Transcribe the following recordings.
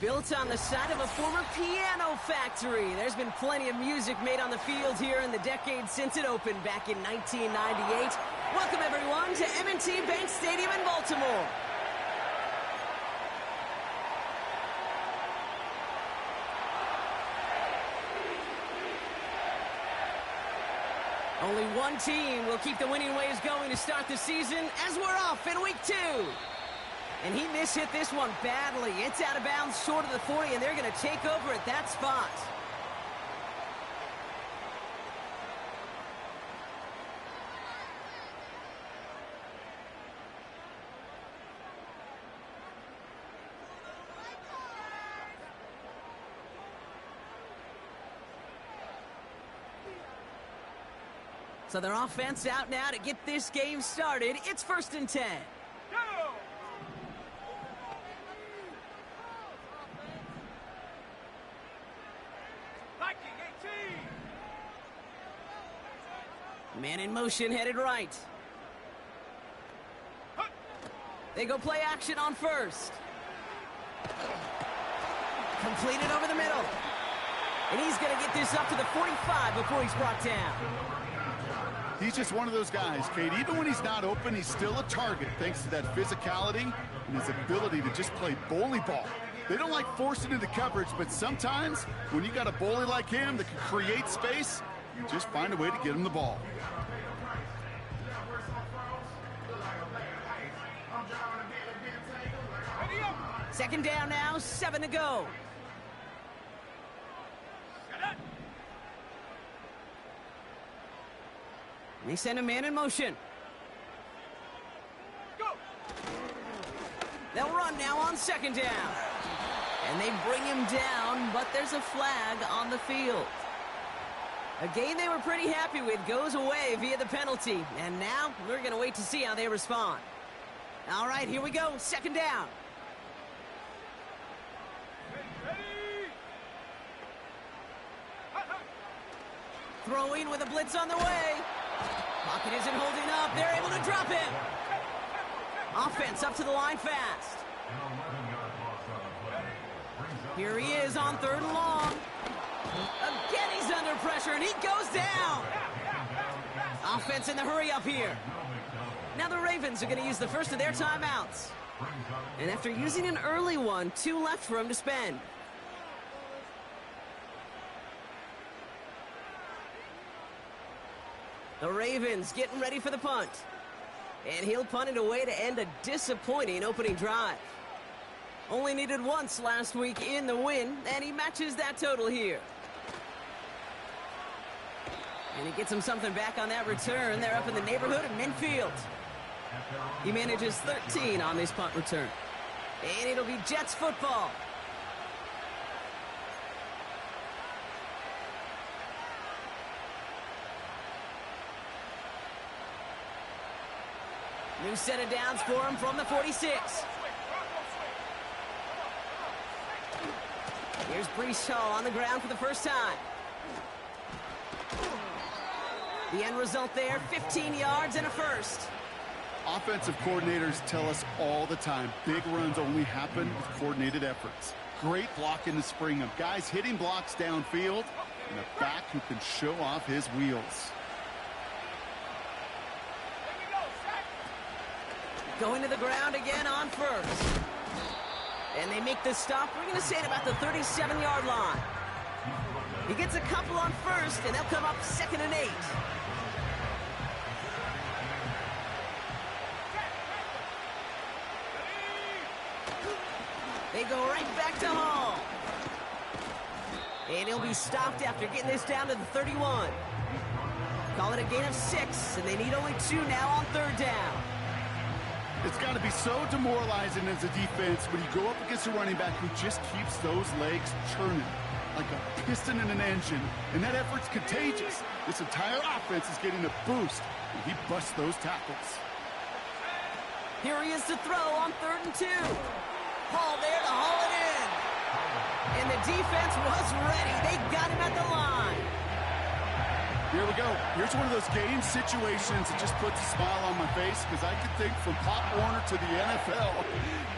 Built on the side of a former piano factory, there's been plenty of music made on the field here in the decade since it opened back in 1998. Welcome, everyone, to M&T Bank Stadium in Baltimore. Only one team will keep the winning ways going to start the season as we're off in week 2. And he mishit this one badly. It's out of bounds short of the 40, and they're going to take over at that spot. So their offense out now to get this game started. It's 1st and 10. Man in motion, headed right. They go play action on first. Completed over the middle. And he's going to get this up to the 45 before he's brought down. He's just one of those guys, Kate. Even when he's not open, he's still a target thanks to that physicality and his ability to just play bully ball. They don't like forcing into coverage, but sometimes when you got a bully like him that can create space, you just find a way to get him the ball. Second down now, 7 to go. They send a man in motion. Go. They'll run now on 2nd down. And they bring him down, but there's a flag on the field. A game they were pretty happy with goes away via the penalty. And now we're going to wait to see how they respond. All right, here we go. 2nd down. Throwing with a blitz on the way. Pocket isn't holding up. They're able to drop him. Offense up to the line fast. Here he is on 3rd and long. Again, he's under pressure, and he goes down. Offense in the hurry up here. Now the Ravens are going to use the first of their timeouts. And after using an early one, 2 left for him to spend. The Ravens getting ready for the punt. And he'll punt it away to end a disappointing opening drive. Only needed once last week in the win, and he matches that total here. And he gets him something back on that return. They're up in the neighborhood of midfield. He manages 13 on this punt return. And it'll be Jets football. New set of downs for him from the 46. Here's Breece Hall on the ground for the first time. The end result there, 15 yards and a first. Offensive coordinators tell us all the time, big runs only happen with coordinated efforts. Great block in the spring of guys hitting blocks downfield and a back who can show off his wheels. Going to the ground again on first. And they make the stop, we're going to say at about the 37-yard line. He gets a couple on first, and they'll come up 2nd and 8. They go right back to Hall. And he'll be stopped after getting this down to the 31. Call it a gain of 6, and they need only 2 now on 3rd down. It's got to be so demoralizing as a defense when you go up against a running back who just keeps those legs churning like a piston in an engine, and that effort's contagious. This entire offense is getting a boost, and he busts those tackles. Here he is to throw on 3rd and 2. Hall there to haul it in. And the defense was ready. They got him at the line. Here we go. Here's one of those game situations that just puts a smile on my face, because I can think from Pop Warner to the NFL,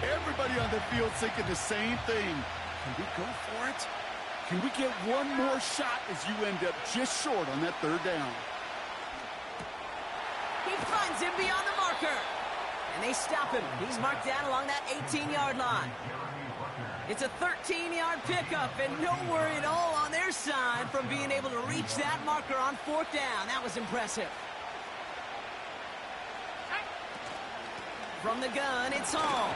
everybody on the field thinking the same thing. Can we go for it? Can we get one more shot as you end up just short on that third down? He finds him beyond the marker. And they stop him. He's marked down along that 18-yard line. It's a 13-yard pickup, and no worry at all on their side from being able to reach that marker on fourth down. That was impressive. From the gun, it's Hall.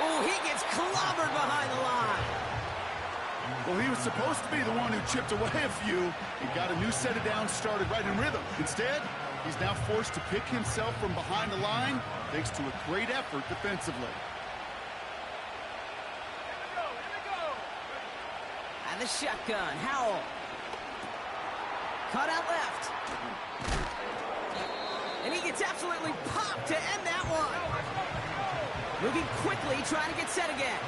Oh, he gets clobbered behind the line. Well, he was supposed to be the one who chipped away a few and got a new set of downs started right in rhythm. Instead, he's now forced to pick himself from behind the line thanks to a great effort defensively. And the shotgun, Howell. Caught out left. And he gets absolutely popped to end that one. Moving quickly, trying to get set again.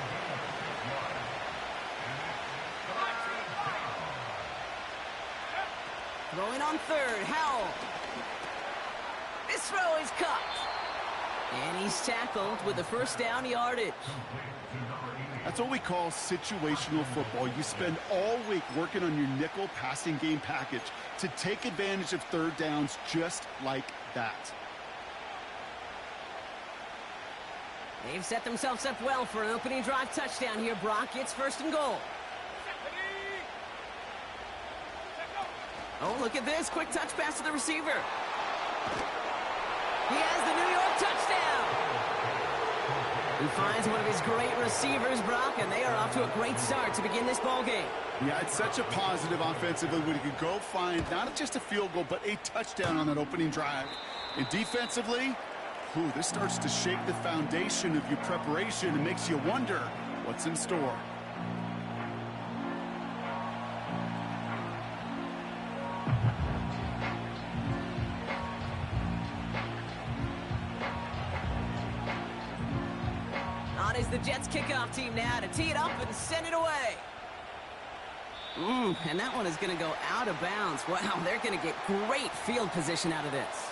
Throwing on third, Howell. This throw is caught. And he's tackled with the first down yardage. That's what we call situational football. You spend all week working on your nickel passing game package to take advantage of third downs just like that. They've set themselves up well for an opening drive touchdown here, Brock. It's first and goal. Oh, look at this. Quick touch pass to the receiver. He has the New York touchdown. He finds one of his great receivers, Brock, and they are off to a great start to begin this ball game. Yeah, it's such a positive offensively when you can go find not just a field goal, but a touchdown on that opening drive. And defensively, this starts to shake the foundation of your preparation and makes you wonder what's in store. On is the Jets kickoff team now to tee it up and send it away. And that one is going to go out of bounds. Wow, they're going to get great field position out of this.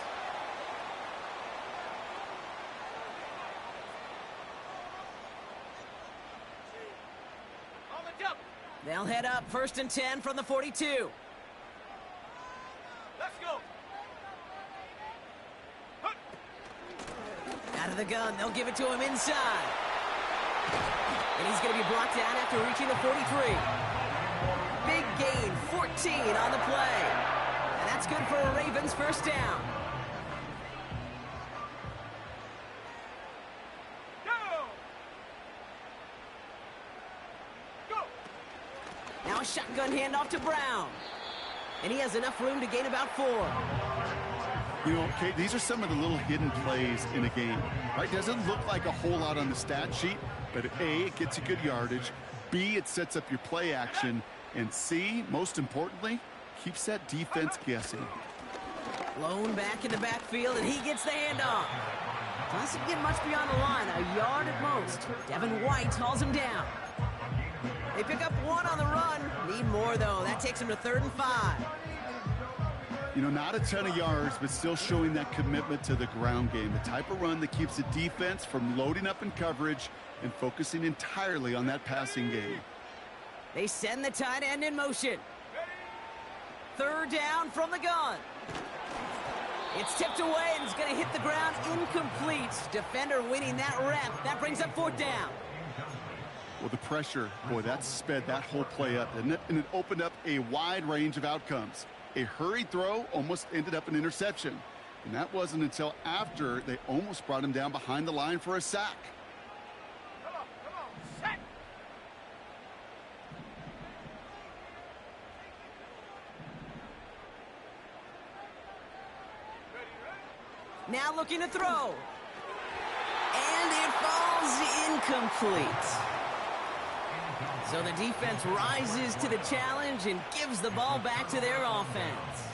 They'll head up first and 10 from the 42. Let's go. Out of the gun, they'll give it to him inside. And he's going to be brought down after reaching the 43. Big gain, 14 on the play. And that's good for a Ravens first down. Now a shotgun handoff to Brown. And he has enough room to gain about 4. You know, Kate, these are some of the little hidden plays in a game, right? Doesn't look like a whole lot on the stat sheet, but A, it gets you good yardage. B, it sets up your play action. And C, most importantly, keeps that defense guessing. Blown back in the backfield, and he gets the handoff. Doesn't get much beyond the line, a yard at most. Devin White hauls him down. They pick up 1 on the run. Need more, though. That takes him to 3rd and 5. You know, not a ton of yards, but still showing that commitment to the ground game. The type of run that keeps the defense from loading up in coverage and focusing entirely on that passing game. They send the tight end in motion. 3rd down from the gun. It's tipped away, and it's going to hit the ground incomplete. Defender winning that rep. That brings up 4th down. Well, the pressure, boy, that sped that whole play up, didn't it? And it opened up a wide range of outcomes. A hurried throw almost ended up an interception. And that wasn't until after they almost brought him down behind the line for a sack. Come on, sack. Now looking to throw. And it falls incomplete. So the defense rises to the challenge and gives the ball back to their offense.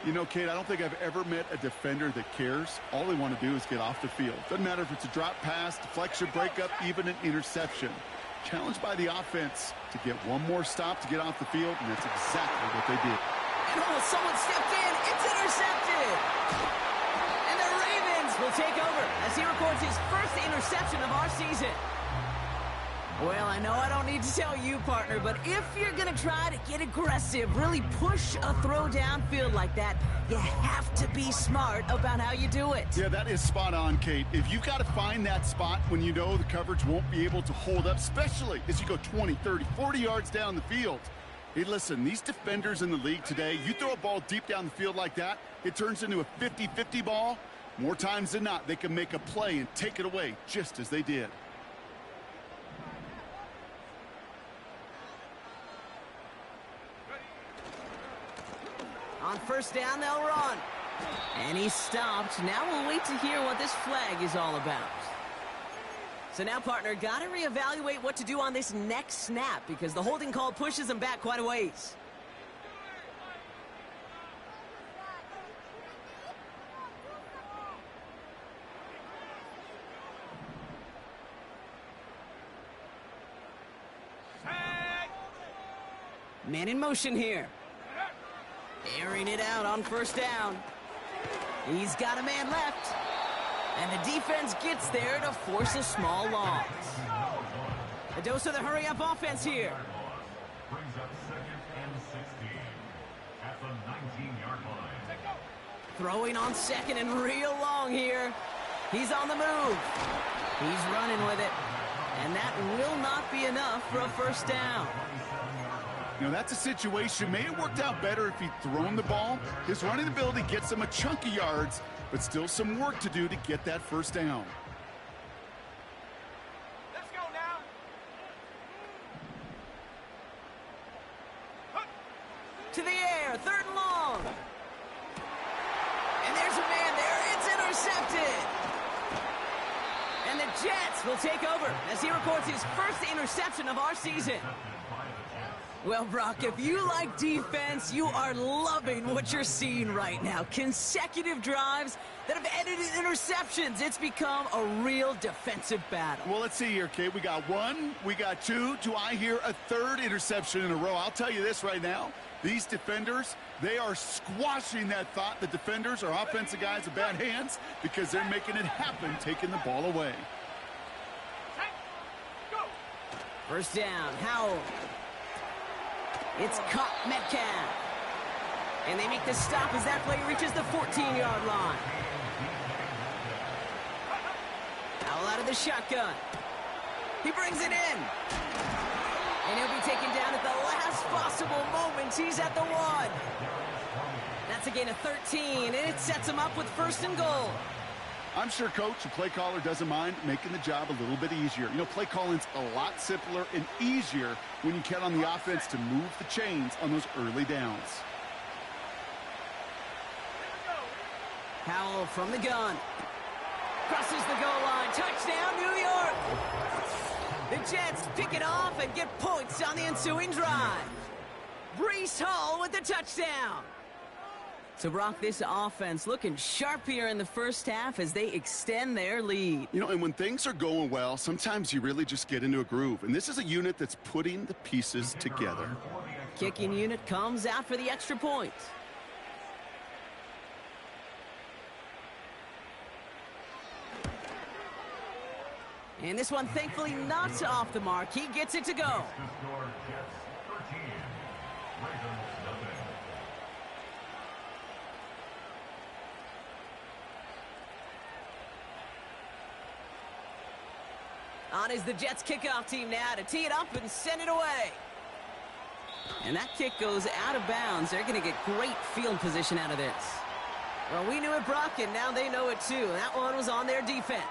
You know, Kate, I don't think I've ever met a defender that cares. All they want to do is get off the field. Doesn't matter if it's a drop pass, deflection, breakup, even an interception. Challenged by the offense to get one more stop to get off the field, and that's exactly what they did. And someone stepped in. It's intercepted. And the Ravens will take over as he records his first interception of our season. Well, I know I don't need to tell you, partner, but if you're going to try to get aggressive, really push a throw downfield like that, you have to be smart about how you do it. Yeah, that is spot on, Kate. If you've got to find that spot when you know the coverage won't be able to hold up, especially as you go 20, 30, 40 yards down the field. Hey, listen, these defenders in the league today, you throw a ball deep down the field like that, it turns into a 50-50 ball. More times than not, they can make a play and take it away just as they did. On first down, they'll run. And he's stopped. Now we'll wait to hear what this flag is all about. So now, partner, got to reevaluate what to do on this next snap because the holding call pushes him back quite a ways. Man in motion here. Airing it out on first down. He's got a man left. And the defense gets there to force a small loss. A dose of the hurry-up offense here. Brings up 2nd and 16 at the 19-yard line. Throwing on second and real long here. He's on the move. He's running with it. And that will not be enough for a first down. You know, that's a situation. May have worked out better if he'd thrown the ball. His running ability gets him a chunk of yards, but still some work to do to get that first down. Let's go now. To the air, third and long. And there's a man there. It's intercepted. And the Jets will take over as he records his first interception of our season. Well, Brock, if you like defense, you are loving what you're seeing right now. Consecutive drives that have ended in interceptions. It's become a real defensive battle. Well, let's see here, Kate. We got one, we got two. Do I hear a third interception in a row? I'll tell you this right now. These defenders, they are squashing that thought. The defenders are offensive guys with bad hands because they're making it happen, taking the ball away. Go. First down, Howell. It's caught Metcalf. And they make the stop as that play reaches the 14-yard line. Howell out of the shotgun. He brings it in. And he'll be taken down at the last possible moment. He's at the 1. That's a gain of 13, and it sets him up with first and goal. I'm sure Coach, the play caller, doesn't mind making the job a little bit easier. You know, play calling's a lot simpler and easier when you count on the offense to move the chains on those early downs. Howell from the gun. Crosses the goal line. Touchdown, New York! The Jets pick it off and get points on the ensuing drive. Breece Hall with the touchdown. So, Brock, this offense looking sharp here in the first half as they extend their lead. You know, and when things are going well, sometimes you really just get into a groove. And this is a unit that's putting the pieces together. Kicking unit comes out for the extra point. And this one, thankfully, not off the mark. He gets it to go. On is the Jets kickoff team now to tee it up and send it away. And that kick goes out of bounds. They're going to get great field position out of this. Well, we knew it, Brock, and now they know it too. That one was on their defense.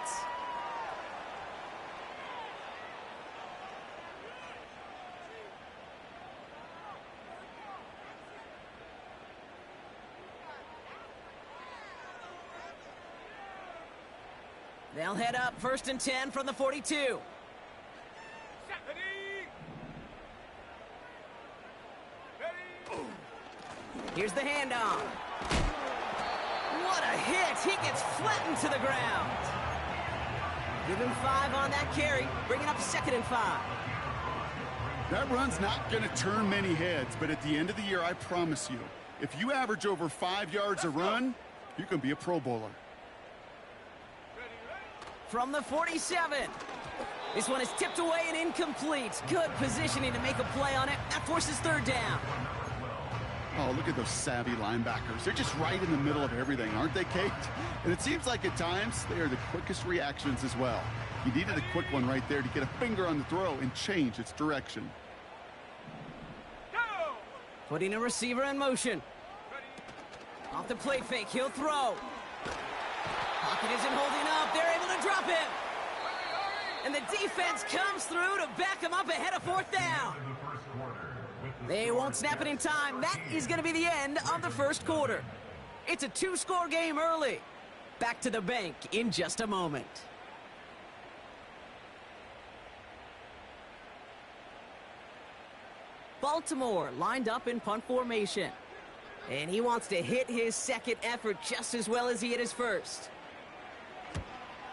They'll head up first and 10 from the 42. Here's the handoff. What a hit. He gets flattened to the ground. Give him 5 on that carry. Bring it up 2nd and 5. That run's not going to turn many heads, but at the end of the year, I promise you, if you average over 5 yards a run, you can be a Pro Bowler. From the 47. This one is tipped away and incomplete. Good positioning to make a play on it. That forces third down. Oh, look at those savvy linebackers. They're just right in the middle of everything, aren't they, Kate? And it seems like at times they are the quickest reactions as well. He needed a quick one right there to get a finger on the throw and change its direction. Putting a receiver in motion. Off the play fake, he'll throw. Pocket isn't holding up. They're able to drop him. And the defense comes through to back him up ahead of fourth down. They won't snap it in time. That is going to be the end of the first quarter. It's a two-score game early. Back to the bank in just a moment. Baltimore lined up in punt formation. And he wants to hit his second effort just as well as he hit his first.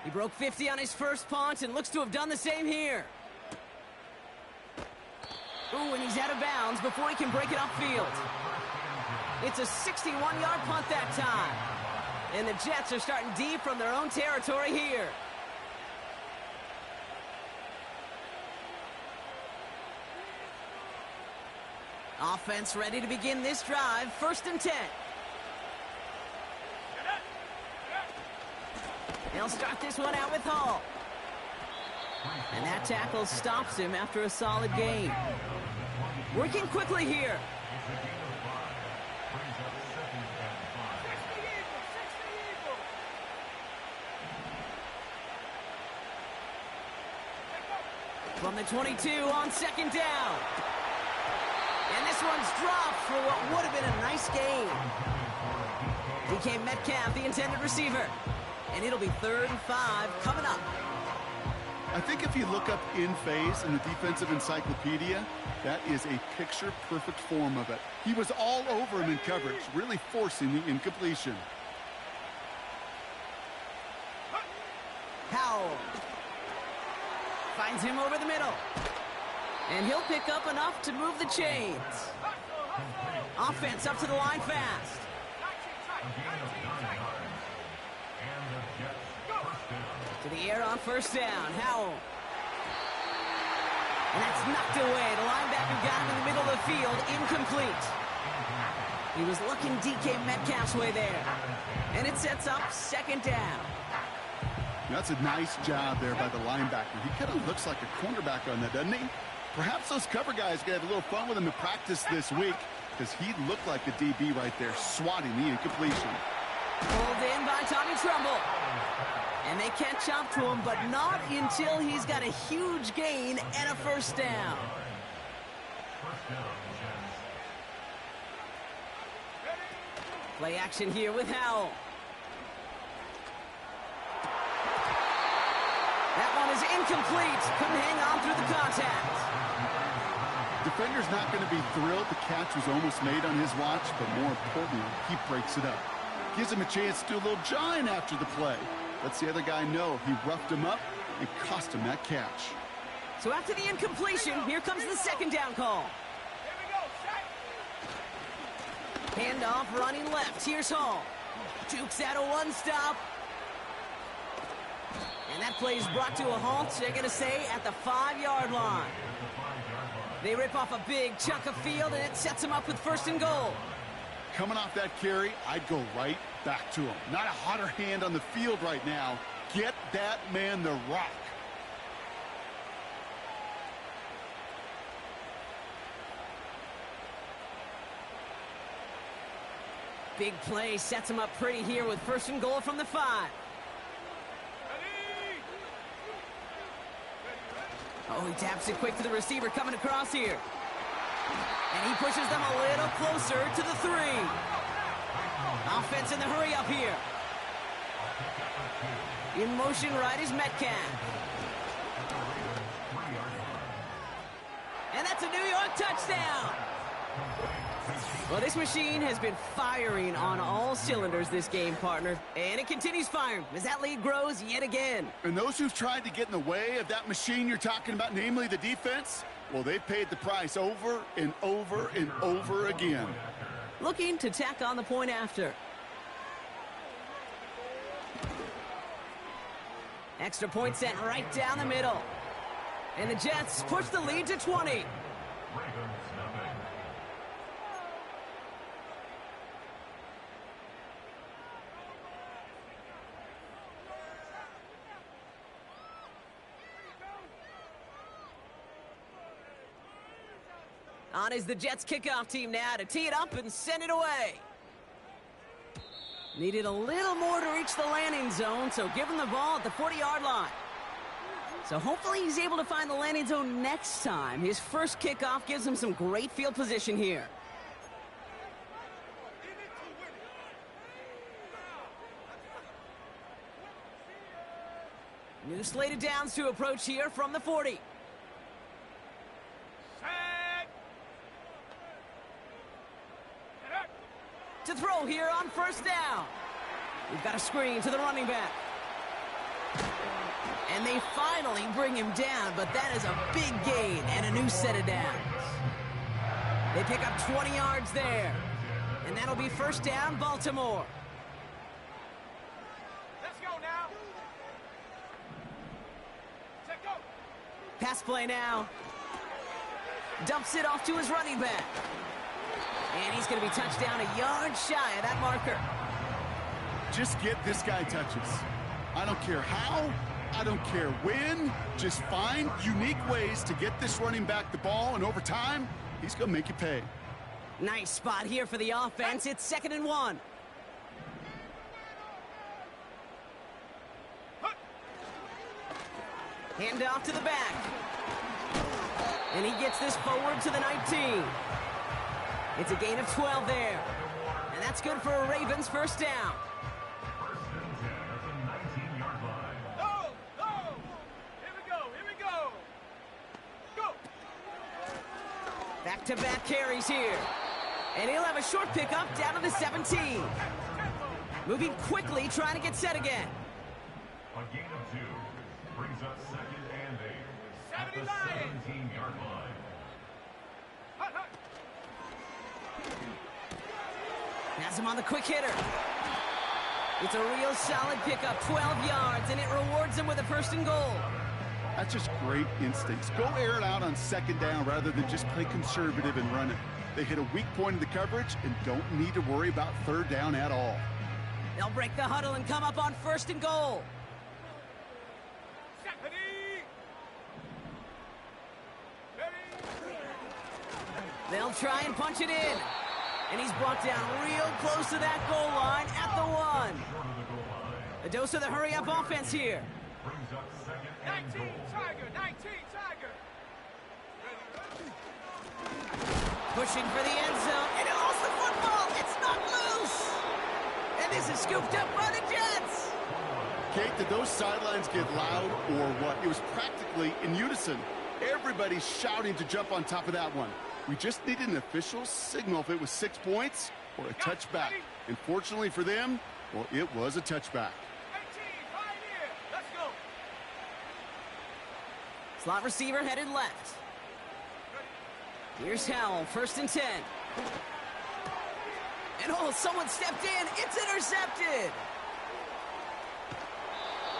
He broke 50 on his first punt and looks to have done the same here. Ooh, and he's out of bounds before he can break it upfield. It's a 61-yard punt that time. And the Jets are starting deep from their own territory here. Offense ready to begin this drive. 1st and 10. They'll start this one out with Hall. And that tackle stops him after a solid gain. Working quickly here. From the 22 on 2nd down. And this one's dropped for what would have been a nice gain. DK Metcalf, the intended receiver. And it'll be 3rd and 5 coming up. I think if you look up in phase in the defensive encyclopedia, that is a picture-perfect form of it. He was all over him in coverage, really forcing the incompletion. Howell finds him over the middle. And he'll pick up enough to move the chains. Offense up to the line fast. To the air on 1st down. Howell. And that's knocked away. The linebacker got him in the middle of the field. Incomplete. He was looking DK Metcalf's way there. And it sets up 2nd down. That's a nice job there by the linebacker. He kind of looks like a cornerback on that, doesn't he? Perhaps those cover guys are going to have a little fun with him in practice this week because he looked like a DB right there, swatting the incompletion. Pulled in by Tommy Tremble. And they catch up to him, but not until he's got a huge gain and a 1st down. Play action here with Howell. That one is incomplete. Couldn't hang on through the contact. Defender's not going to be thrilled the catch was almost made on his watch, but more importantly, he breaks it up. Gives him a chance to do a little jawing after the play. Lets the other guy know he roughed him up and cost him that catch. So after the incompletion, here comes the 2nd down call. Handoff running left. Here's Hall. Jukes out a one-stop. And that play is brought to a halt, they're going to say, at the 5-yard line. They rip off a big chunk of field, and it sets them up with 1st and goal. Coming off that carry, I'd go right back to him. Not a hotter hand on the field right now. Get that man the rock. Big play sets him up pretty here with 1st and goal from the 5. Oh, he taps it quick to the receiver coming across here. And he pushes them a little closer to the 3. Offense in the hurry up here. In motion right is Metcalf. And that's a New York touchdown. Well, this machine has been firing on all cylinders this game, partner. And it continues firing as that lead grows yet again. And those who've tried to get in the way of that machine you're talking about, namely the defense, well, they've paid the price over and over and over again. Looking to tack on the point after. Extra point sent right down the middle. And the Jets push the lead to 20. Ravens nothing. On is the Jets kickoff team now to tee it up and send it away. Needed a little more to reach the landing zone, so give him the ball at the 40-yard line. So hopefully he's able to find the landing zone next time. His first kickoff gives him some great field position here. New slate of downs to approach here from the 40. To throw here on first down. We've got a screen to the running back. And they finally bring him down, but that is a big gain and a new set of downs. They pick up 20 yards there. And that'll be first down, Baltimore. Let's go now. Set go. Pass play now. Dumps it off to his running back. And he's going to be touched down a yard shy of that marker. Just get this guy touches. I don't care how, I don't care when. Just find unique ways to get this running back the ball, and over time, he's going to make you pay. Nice spot here for the offense. It's 2nd and 1. Hand off to the back. And he gets this forward to the 19. It's a gain of 12 there. And that's good for a Ravens first down. First and 10 at the 19-yard line. Go, go. Here we go, here we go. Go. Back-to-back carries here. And he'll have a short pickup down to the 17. Moving quickly, trying to get set again. A gain of 2 brings up 2nd and 8 at the 79. 17-yard line. Hut, hut. Has him on the quick hitter. It's a real solid pickup, 12 yards, and it rewards him with a first and goal. That's just great instincts. Go air it out on 2nd down rather than just play conservative and run it. They hit a weak point in the coverage and don't need to worry about 3rd down at all. They'll break the huddle and come up on first and goal. Set, ready. Ready. They'll try and punch it in. And he's brought down real close to that goal line at the 1. Short of the goal line. A dose of the hurry-up offense here. Brings up 2nd and 19, goal. Tiger, 19, Tiger. Pushing for the end zone, and he lost the football. It's not loose. And this is scooped up by the Jets. Kate, did those sidelines get loud or what? It was practically in unison. Everybody's shouting to jump on top of that one. We just needed an official signal if it was 6 points or a touchback. And fortunately for them, well, it was a touchback. 19, Pioneer. Let's go. Slot receiver headed left. Here's Howell, 1st and 10. And oh, someone stepped in. It's intercepted.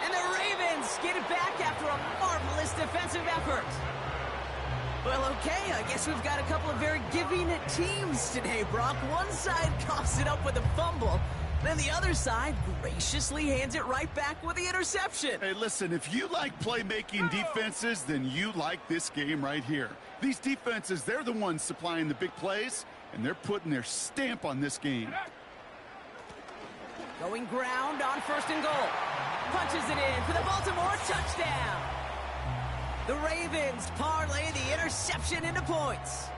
And the Ravens get it back after a marvelous defensive effort. Well, okay, I guess we've got a couple of very giving teams today, Brock. One side coughs it up with a fumble, then the other side graciously hands it right back with the interception. Hey, listen, if you like playmaking defenses, then you like this game right here. These defenses, they're the ones supplying the big plays, and they're putting their stamp on this game. Going ground on 1st and goal. Punches it in for the Baltimore touchdown. The Ravens parlay the interception into points.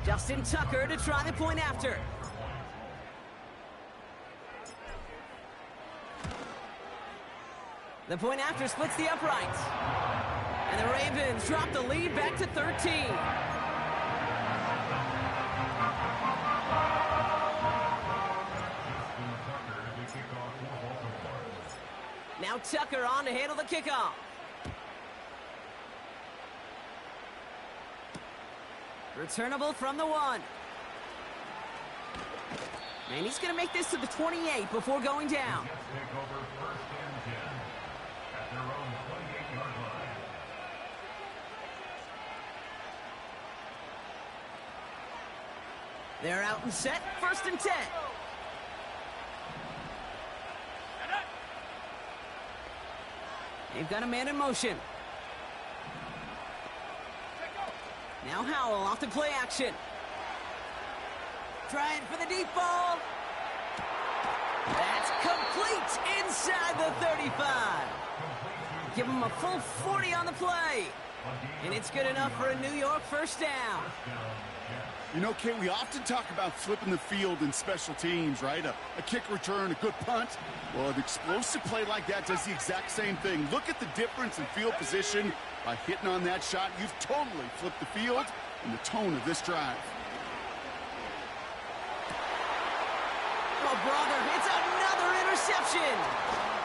Justin Tucker to try the point after. The point after splits the uprights. And the Ravens drop the lead back to 13. Now Tucker on to handle the kickoff. Returnable from the 1. And he's going to make this to the 28 before going down. Jets take over first and 10 at their own 28-yard line. They're out and set, first and 10. They've got a man in motion. Now Howell off the play action. Trying for the deep ball. That's complete inside the 35. Give him a full 40 on the play. And it's good enough for a New York first down. You know, Kate, we often talk about flipping the field in special teams, right? A kick return, a good punt. Well, an explosive play like that does the exact same thing. Look at the difference in field position. By hitting on that shot, you've totally flipped the field and the tone of this drive. Oh, brother, it's another interception.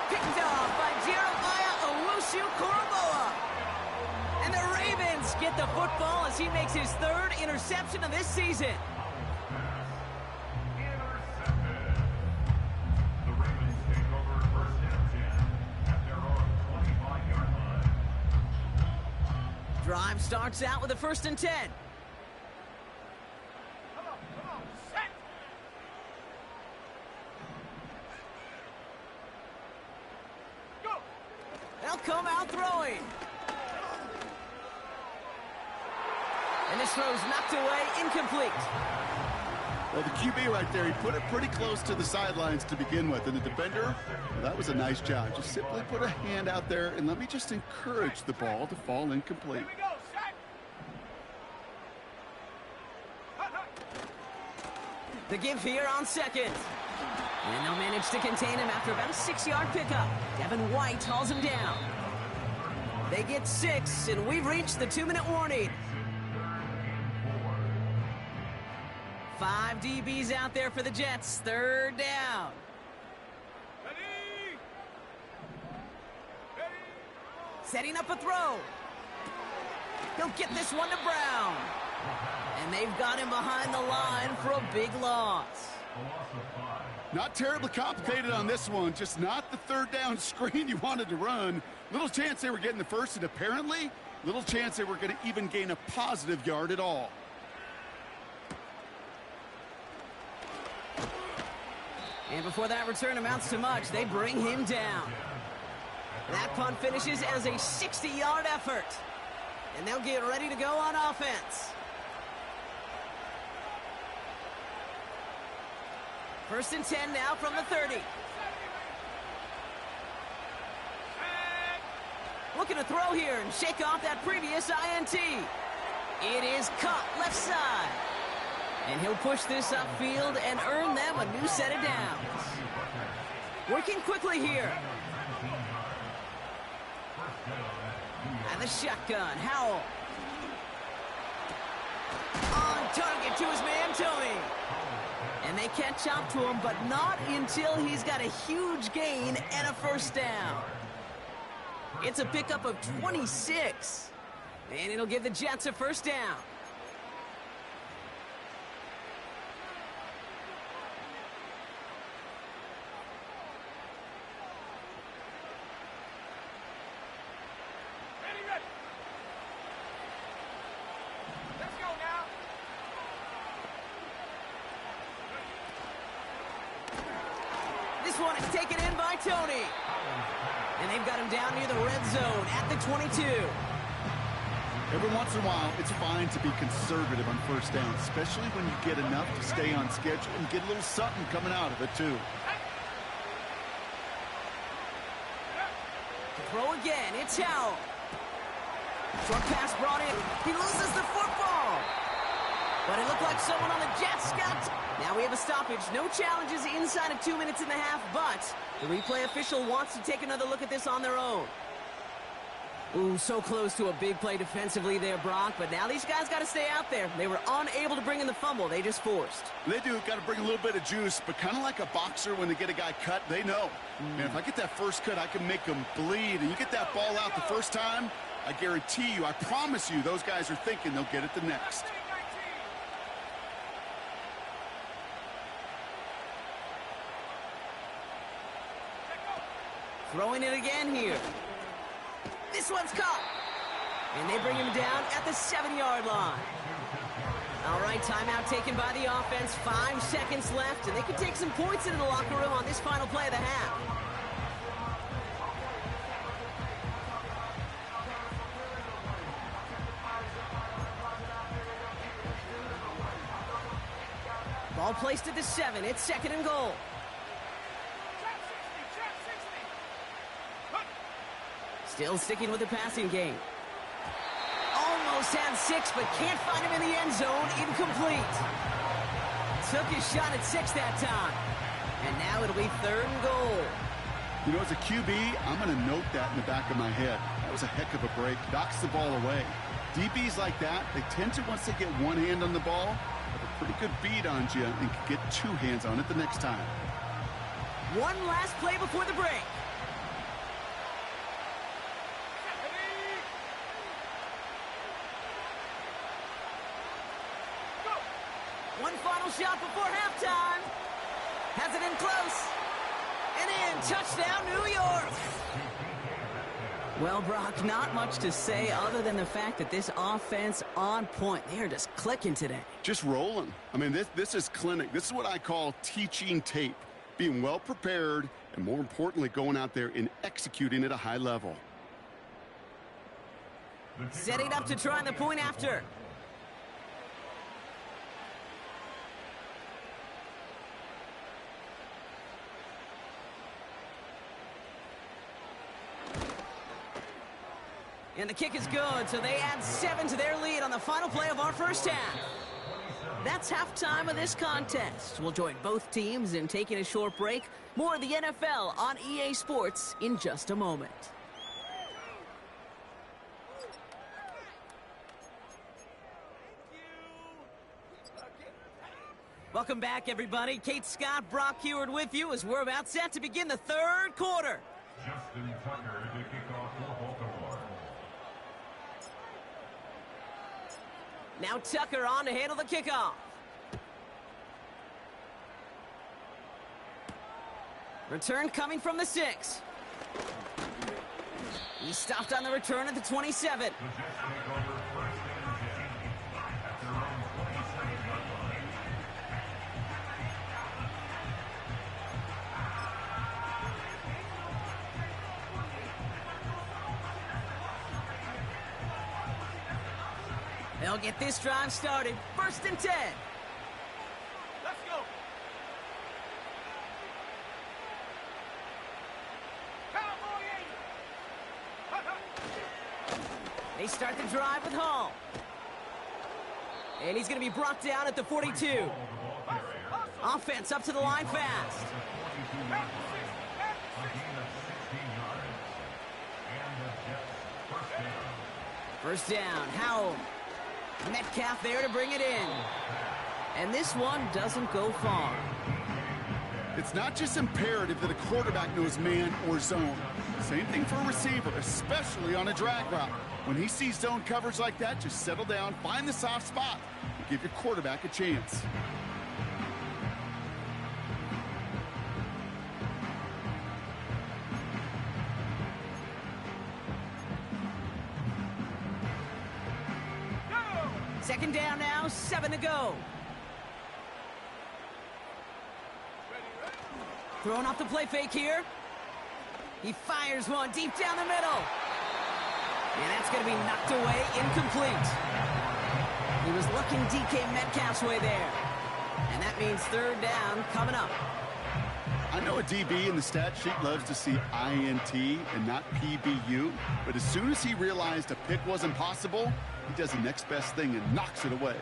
Picked off by Jeremiah Owusu-Koramoah. And the Ravens get the football as he makes his third interception of this season. Intercepted. The Ravens take over first and 10 at their own 25-yard line. Drive starts out with a first and 10. Come on, set. Go. They'll come out throwing. And this throw's knocked away, incomplete. Well, the QB right there, he put it pretty close to the sidelines to begin with. And the defender, well, that was a nice job. Just simply put a hand out there and let me just encourage the ball to fall incomplete. Here we go, set. The give here on second. And they'll manage to contain him after about a 6-yard pickup. Devin White hauls him down. They get 6, and we've reached the 2-minute warning. 5 DBs out there for the Jets. Third down. Ready. Ready. Setting up a throw. He'll get this one to Brown. And they've got him behind the line for a big loss. Not terribly complicated on this one, just not the third down screen you wanted to run. Little chance they were getting the first, and apparently little chance they were going to even gain a positive yard at all. And before that return amounts to much, they bring him down. That punt finishes as a 60-yard effort. And they'll get ready to go on offense. First and 10 now from the 30. Looking to throw here and shake off that previous INT. It is caught left side. And he'll push this upfield and earn them a new set of downs. Working quickly here. And the shotgun, Howell. On target to his man, Tony. And they catch up to him, but not until he's got a huge gain and a first down. It's a pickup of 26. And it'll give the Jets a first down. Ready. Let's go now. This one is taken in by Tony. And they've got him down near the red zone at the 22. Every once in a while, it's fine to be conservative on first down, especially when you get enough to stay on schedule and get a little something coming out of it, too. Throw again, it's Howell. Short pass brought in. He loses the football. But it looked like someone on the Jets got... Now we have a stoppage. No challenges inside of 2 minutes and a half, but the replay official wants to take another look at this on their own. Ooh, so close to a big play defensively there, Brock, but now these guys got to stay out there. They were unable to bring in the fumble. They just forced. They do got to bring a little bit of juice, but kind of like a boxer when they get a guy cut, they know. Man, if I get that first cut, I can make them bleed. And you get that ball out the first time, I guarantee you, I promise you, those guys are thinking they'll get it the next. Throwing it again here. This one's caught. And they bring him down at the 7-yard line. All right, timeout taken by the offense. 5 seconds left, and they can take some points into the locker room on this final play of the half. Ball placed at the 7. It's 2nd and goal. Still sticking with the passing game. Almost had 6, but can't find him in the end zone. Incomplete. Took his shot at 6 that time. And now it'll be 3rd and goal. You know, as a QB, I'm going to note that in the back of my head. That was a heck of a break. Knocks the ball away. DBs like that, they tend to, once they get one hand on the ball, have a pretty good beat on you and can get 2 hands on it the next time. One last play before the break. One final shot before halftime. Has it in close. And in. Touchdown, New York. Well, Brock, not much to say other than the fact that this offense on point. They are just clicking today. Just rolling. I mean, this is clinic. This is what I call teaching tape. Being well prepared and, more importantly, going out there and executing at a high level. Setting up to try the point after. And the kick is good, so they add 7 to their lead on the final play of our first half. That's halftime of this contest. We'll join both teams in taking a short break. More of the NFL on EA Sports in just a moment. Welcome back, everybody. Kate Scott, Brock Huard with you as we're about set to begin the 3rd quarter. Justin Tucker to kick off for Baltimore. Now Tucker on to handle the kickoff. Return coming from the 6. He stopped on the return at the 27. The Jets take over 1st and 10 at their own 27-yard line. They'll get this drive started. 1st and 10. Let's go. Cowboy 80. They start the drive with Hall. And he's going to be brought down at the 42. Offense up to the line fast. A gain of 16 yards. And the Jets first down. 1st down. Howell. Metcalf there to bring it in. And this one doesn't go far. It's not just imperative that a quarterback knows man or zone. Same thing for a receiver, especially on a drag route. When he sees zone coverage like that, just settle down, find the soft spot, and give your quarterback a chance. Second down now, 7 to go. Throwing off the play fake here. He fires one deep down the middle. And that's going to be knocked away, incomplete. He was looking DK Metcalf's way there. And that means 3rd down coming up. I know a DB in the stat sheet loves to see INT and not PBU, but as soon as he realized a pick wasn't possible, he does the next best thing and knocks it away.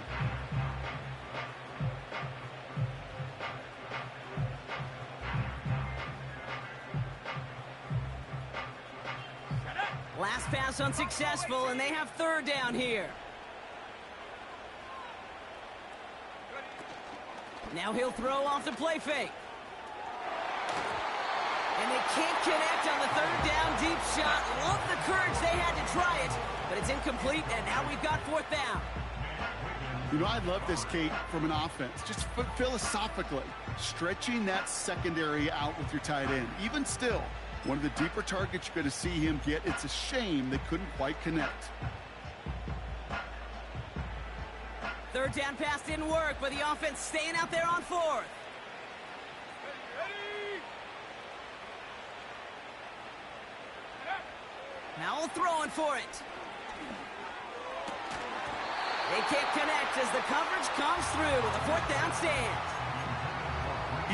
Last pass unsuccessful, and they have 3rd down here. Now he'll throw off the play fake. And they can't connect on the 3rd down deep shot. Love the courage they had to try it, but it's incomplete, and now we've got 4th down. You know, I love this, Kate, from an offense. Just philosophically, stretching that secondary out with your tight end. Even still, One of the deeper targets you're going to see him get. It's a shame they couldn't quite connect. Third down pass didn't work, but the offense staying out there on fourth. Ready? Howell throwing for it. They can't connect as the coverage comes through. The fourth down stands.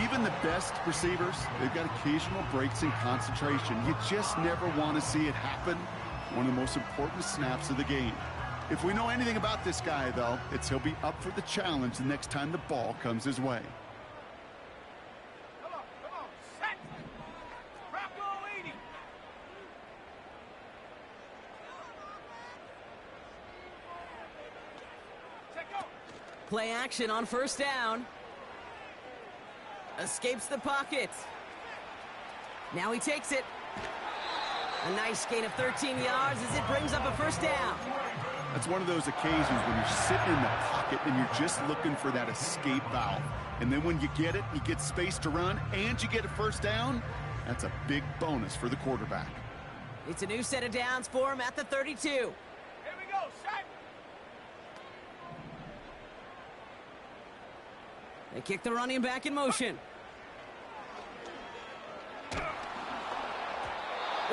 Even the best receivers, they've got occasional breaks in concentration. You just never want to see it happen. One of the most important snaps of the game. If we know anything about this guy, though, it's he'll be up for the challenge the next time the ball comes his way. Come on, set! Bravo 80! Check go! Play action on first down. Escapes the pocket. Now he takes it. A nice gain of 13 yards as it brings up a first down. That's one of those occasions when you're sitting in the pocket and you're just looking for that escape valve. And then when you get it, you get space to run, and you get a first down, that's a big bonus for the quarterback. It's a new set of downs for him at the 32. Here we go, set! They kick the running back in motion.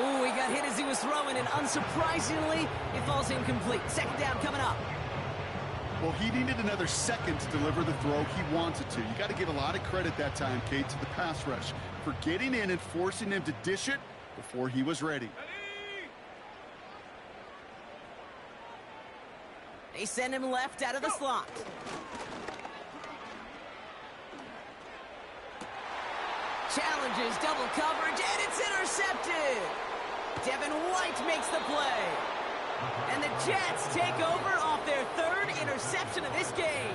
Ooh, he got hit as he was throwing, and unsurprisingly, it falls incomplete. Second down coming up. Well, he needed another second to deliver the throw he wanted to. You got to give a lot of credit that time, Kate, to the pass rush for getting in and forcing him to dish it before he was ready. Ready? They send him left out of the slot. Challenges double coverage, and it's intercepted. Devin White makes the play. And the Jets take over off their third interception of this game.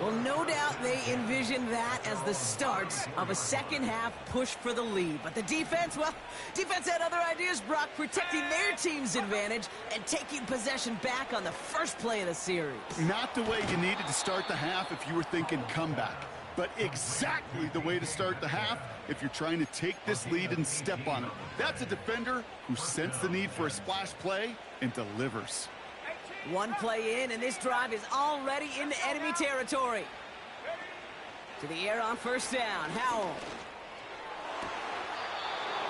Well, no doubt they envisioned that as the start of a second-half push for the lead. But the defense, well, defense had other ideas, Brock, protecting their team's advantage and taking possession back on the first play of the series. Not the way you needed to start the half if you were thinking comeback, but exactly the way to start the half if you're trying to take this lead and step on it. That's a defender who sensed the need for a splash play and delivers. One play in, and this drive is already into enemy territory. To the air on first down, Howell.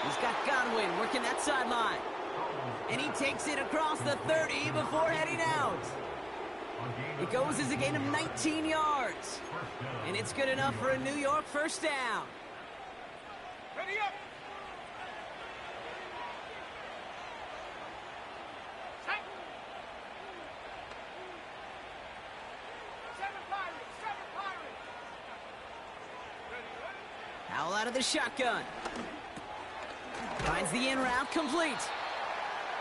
He's got Godwin working that sideline. And he takes it across the 30 before heading out. It goes as a gain of 19 yards. And it's good enough for a New York first down. Ready up! Set! Seven Pirates! Ready? Howell out of the shotgun. Finds the in route complete.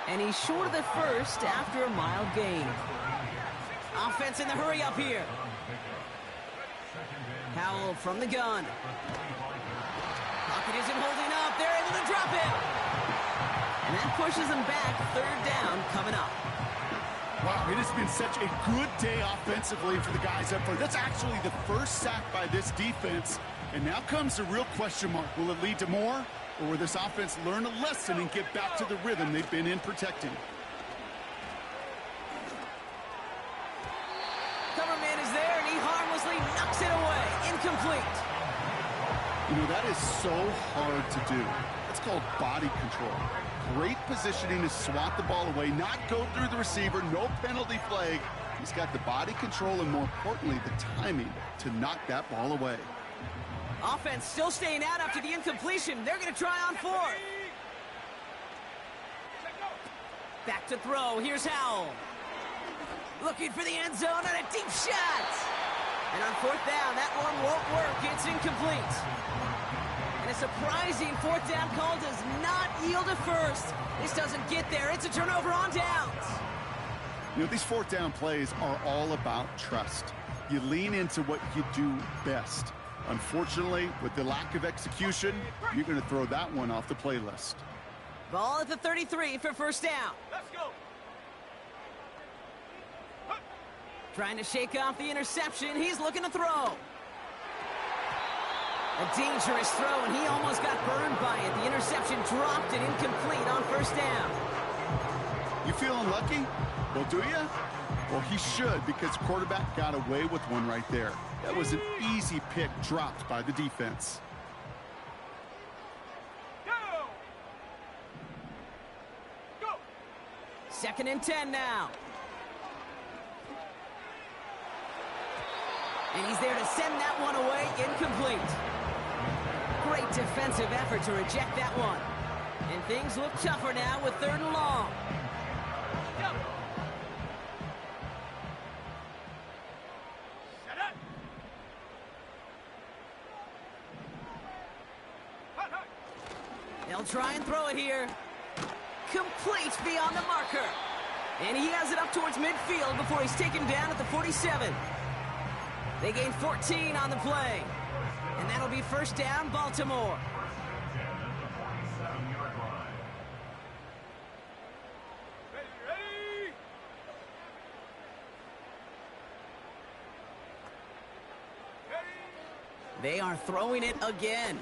And he's short of the first after a mild gain. Offense in the hurry up here. Howell from the gun. Pocket isn't holding up. They're able to drop it. And that pushes them back. Third down coming up. Wow, it has been such a good day offensively for the guys up front. That's actually the first sack by this defense. And now comes the real question mark. Will it lead to more? Or will this offense learn a lesson and get back to the rhythm they've been in protecting? Cover man is there, and he harmlessly knocks it away. Incomplete. You know, that is so hard to do. It's called body control. Great positioning to swat the ball away, not go through the receiver, no penalty flag. He's got the body control and, more importantly, the timing to knock that ball away. Offense still staying out after the incompletion. They're going to try on fourth. Back to throw. Here's Howell. Looking for the end zone and a deep shot. And on fourth down, that one won't work. It's incomplete. And a surprising fourth down call does not yield a first. This doesn't get there. It's a turnover on downs. You know, these fourth down plays are all about trust. You lean into what you do best. Unfortunately, with the lack of execution, you're going to throw that one off the playlist. Ball at the 33 for first down. Let's go! Trying to shake off the interception. He's looking to throw. A dangerous throw, and he almost got burned by it. The interception dropped and incomplete on first down. You feeling lucky? Well, do you? Well, he should, because quarterback got away with one right there. That was an easy pick dropped by the defense. Go! 2nd and 10 now. And he's there to send that one away, incomplete. Great defensive effort to reject that one. And things look tougher now with 3rd and long. Set up! Hut, hut. They'll try and throw it here. Complete beyond the marker. And he has it up towards midfield before he's taken down at the 47. They gain 14 on the play. And that'll be first down, Baltimore. Ready, ready! Ready! They are throwing it again.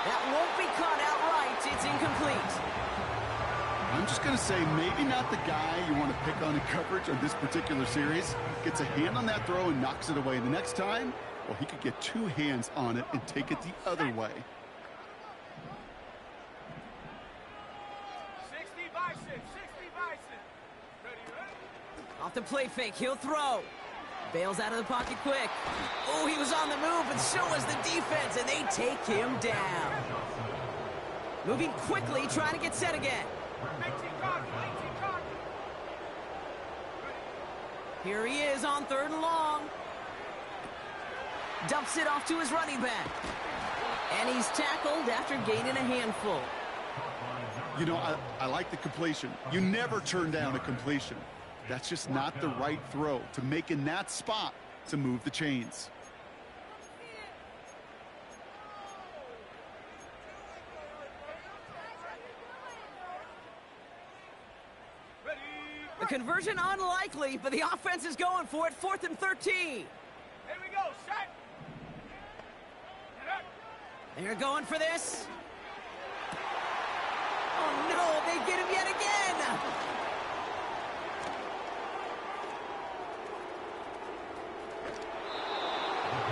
That won't be caught outright. It's incomplete. I'm just going to say maybe not the guy you want to pick on in coverage on this particular series. Gets a hand on that throw and knocks it away. The next time, well, he could get 2 hands on it and take it the other way. 60 bison, 60 bison. Ready, ready? Off the play fake, he'll throw. Bails out of the pocket quick. Oh, he was on the move, and so was the defense, and they take him down. Moving quickly, trying to get set again. 18 cocky, 18 cocky. Here he is on 3rd and long. Dumps it off to his running back. And he's tackled after gaining a handful. You know, I like the completion. You never turn down a completion. That's just not the right throw to make in that spot to move the chains. Ready? The conversion unlikely, but the offense is going for it. 4th and 13. Here we go, set. Get up. They're going for this. Oh, no, they get him yet again.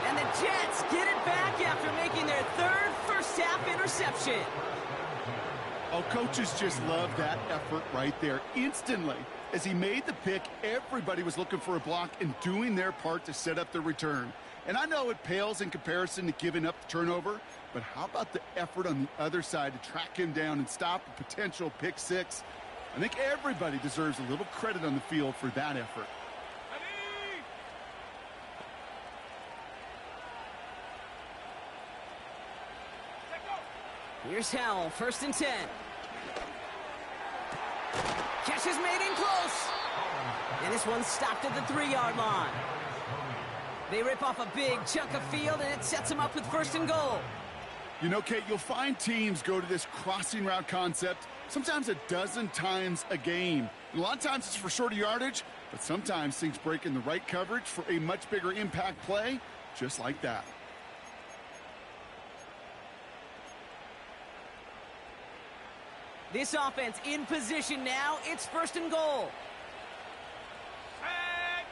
And the Jets get it back after making their 3rd first-half interception. Oh, coaches just love that effort right there. Instantly, as he made the pick, everybody was looking for a block and doing their part to set up the return. And I know it pales in comparison to giving up the turnover, but how about the effort on the other side to track him down and stop a potential pick 6? I think everybody deserves a little credit on the field for that effort. Ready? Set go. Here's Howell, 1st and 10. Catch is made in close. And this one's stopped at the 3-yard line. They rip off a big chunk of field, and it sets them up with 1st and goal. You know, Kate, you'll find teams go to this crossing route concept sometimes a dozen times a game. And a lot of times it's for shorter yardage, but sometimes things break in the right coverage for a much bigger impact play, just like that. This offense in position now. It's 1st and goal. Set.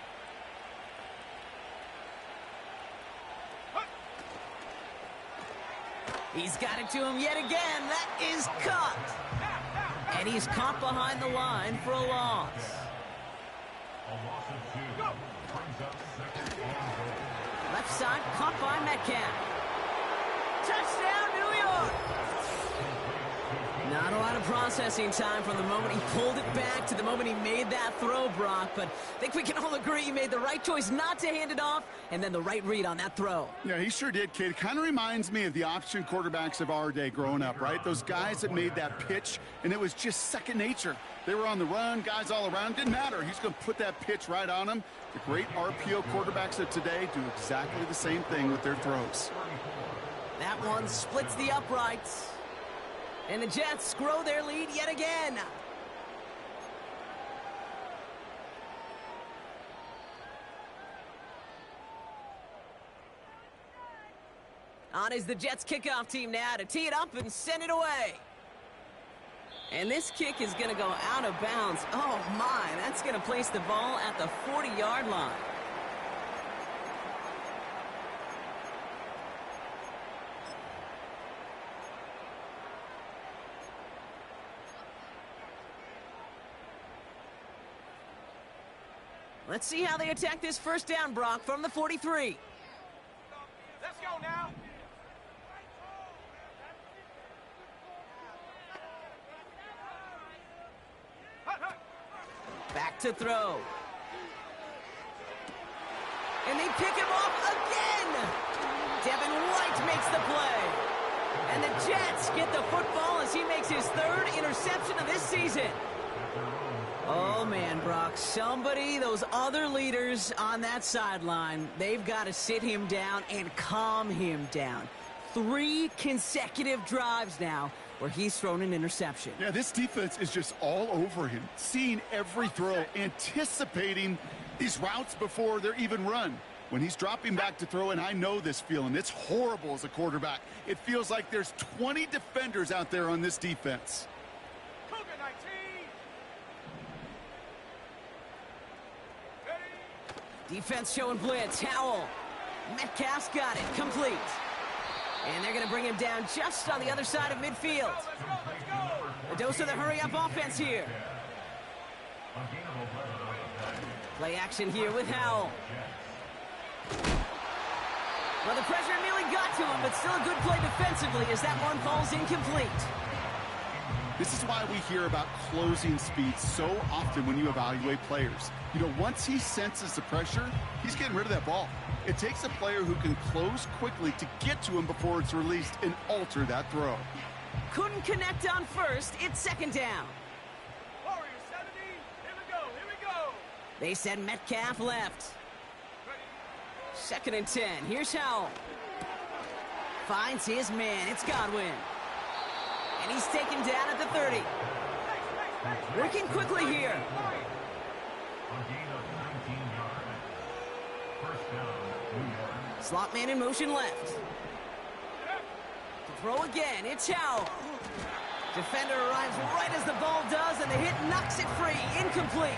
Hut. He's got it to him yet again. That is caught. And he's caught behind the line for a loss. A loss of 2. Go. Brings up 2nd and goal. Left side caught by Metcalf. Touchdown, New York! Not a lot of processing time from the moment he pulled it back to the moment he made that throw, Brock. But I think we can all agree he made the right choice not to hand it off, and then the right read on that throw. Yeah, he sure did, Kate. It kind of reminds me of the option quarterbacks of our day growing up, right? Those guys that made that pitch, and it was just second nature. They were on the run, guys all around. Didn't matter. He's going to put that pitch right on them. The great RPO quarterbacks of today do exactly the same thing with their throws. That one splits the uprights. And the Jets grow their lead yet again. On is the Jets kickoff team now to tee it up and send it away. And this kick is going to go out of bounds. Oh, my. That's going to place the ball at the 40-yard line. Let's see how they attack this first down, Brock, from the 43. Let's go now. Back to throw. And they pick him off again. Devin White makes the play. And the Jets get the football as he makes his third interception of this season. Oh, man, Brock, those other leaders on that sideline, they've got to sit him down and calm him down. 3 consecutive drives now where he's thrown an interception. Yeah, this defense is just all over him, seeing every throw, anticipating these routes before they're even run. When he's dropping back to throw, and I know this feeling, it's horrible as a quarterback. It feels like there's 20 defenders out there on this defense. Cougar 19. Defense showing blitz. Howell. Metcalf's got it. Complete. And they're going to bring him down just on the other side of midfield. A dose of the hurry-up offense here. Play action here with Howell. Well, the pressure nearly got to him, but still a good play defensively as that one falls incomplete. This is why we hear about closing speed so often when you evaluate players. You know, once he senses the pressure, he's getting rid of that ball. It takes a player who can close quickly to get to him before it's released and alter that throw. Couldn't connect on first. It's second down. Warriors 70. Here we go. Here we go. They send Metcalf left. Second and 10. Here's Howell. Finds his man. It's Godwin. And he's taken down at the 30. Working quickly here. Slot man in motion left. To throw again, it's Howell. Defender arrives right as the ball does, and the hit knocks it free. Incomplete.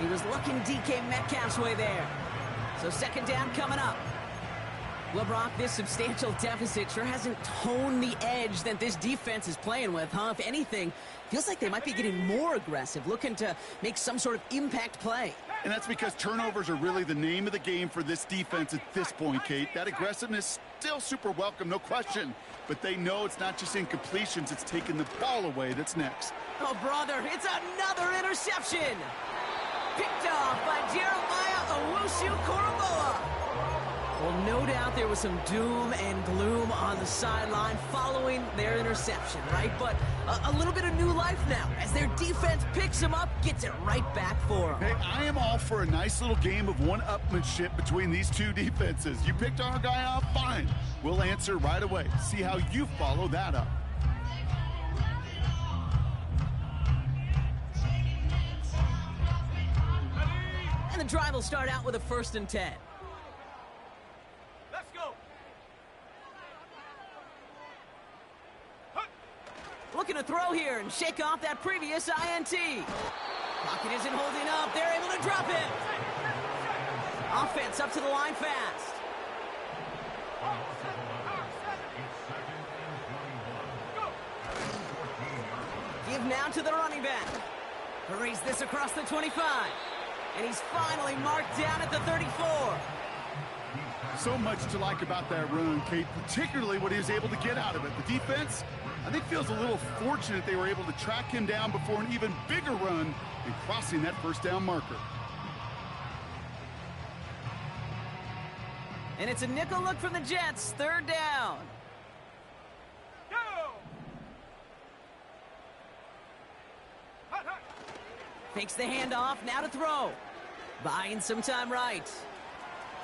He was looking DK Metcalf's way there. So second down coming up. Well, Brock, this substantial deficit sure hasn't toned the edge that this defense is playing with, huh? If anything, feels like they might be getting more aggressive, looking to make some sort of impact play. And that's because turnovers are really the name of the game for this defense at this point, Kate. That aggressiveness still super welcome, no question. But they know it's not just incompletions, it's taking the ball away that's next. Oh, brother, it's another interception. Picked off by Jeremiah Owusu-Koramoah. Well, no doubt there was some doom and gloom on the sideline following their interception, right? But a little bit of new life now as their defense picks him up, gets it right back for him. Hey, I am all for a nice little game of one-upmanship between these two defenses. You picked our guy off, fine. We'll answer right away. See how you follow that up. And the drive will start out with a 1st and 10. Let's go. Looking to throw here and shake off that previous INT. Pocket isn't holding up. They're able to drop him. Offense up to the line fast. Give now to the running back. Hurries this across the 25. And he's finally marked down at the 34. So much to like about that run, Kate, particularly what he was able to get out of it. The defense, I think, feels a little fortunate they were able to track him down before an even bigger run and crossing that first down marker. And it's a nickel look from the Jets, 3rd down. Go. Fakes the handoff, now to throw. Buying some time right.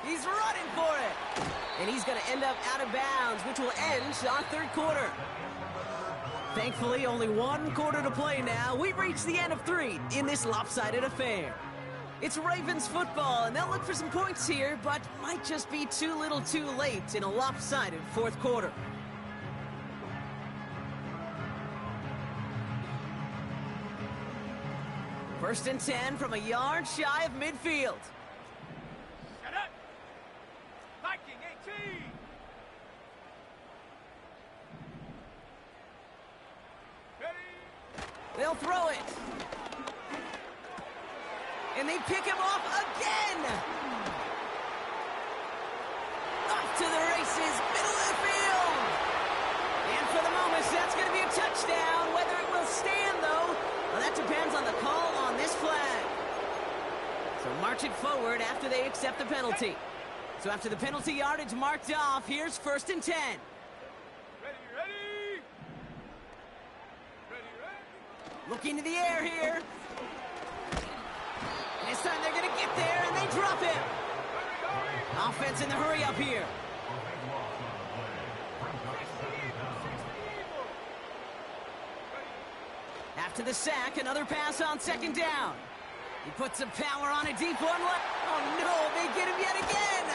He's running for it. And he's going to end up out of bounds, which will end our 3rd quarter. Thankfully, only 1 quarter to play now. We've reached the end of 3 in this lopsided affair. It's Ravens football, and they'll look for some points here, but might just be too little too late in a lopsided fourth quarter. First and 10 from a yard shy of midfield. Set up. Viking 18. Ready. They'll throw it. And they pick him off again. Off to the races, middle of the field. And for the moment, that's going to be a touchdown. Whether it will stand, though, well, that depends on the call on this flag. So march it forward after they accept the penalty. So after the penalty yardage marked off, here's first and 10. Ready, ready. Ready, ready. Looking to the air here. And this time they're going to get there, and they drop him. Offense in the hurry up here. After the sack, another pass on second down. He puts some power on a deep one. Oh, no, they get him yet again.